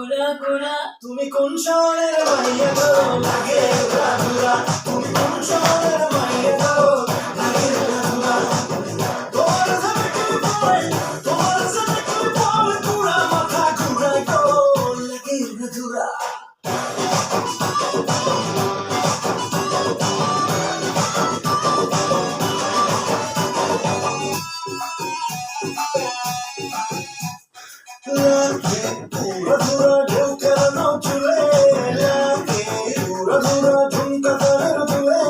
ঘোরা ঘোরা। তুমি কোন শহরের মাইয়া গো লাগে ঘোরা ঘোরা, তুমি কোন শহরের মাইয়া গো লাগে ঘোরা ঘোরা। তোমার সাথে কই বল, তোমার সাথে কই বল, পুরা মাথা ঘুরায় গো লাগে ঘোরা ঘোরা। লাগে ঘোরা ঘোরা ঢেউ খেলানো চুলে, লাগে ঘোরা ঘোরা ঝুমকা তারের দুলে,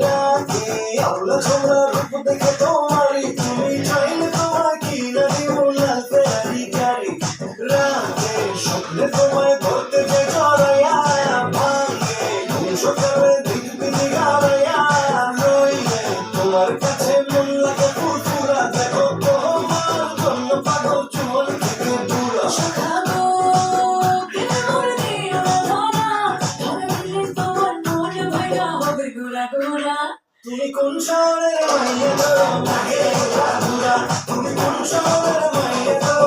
লাগে আওলা ছোড়া রূপ দেখে তোমারই, তুমি চাইলে তোমার কিনা দিব লাল ফেরারি গাড়ি। রাতে স্বপ্নে তোমায় ধরতে যে জড়াইয়া, ভাঙে ঘুম সকালে দিক দিকে গাড়াইয়া, রইলে তোমার কাছে মন লাগে ফুরফুরা, দেখো তোমার জন্য পাগল চুল থেকে দূরা। খাবো প্রেমে মরে দিও না ধরা, ধরা দিলে তোমার মন ভাইয়া হবে ঘোরা ঘোরা। তুমি কোন শহরের মাইয়া গো লাগে ঘোরা ঘোরা, তুমি কোন শহরের মাইয়া গো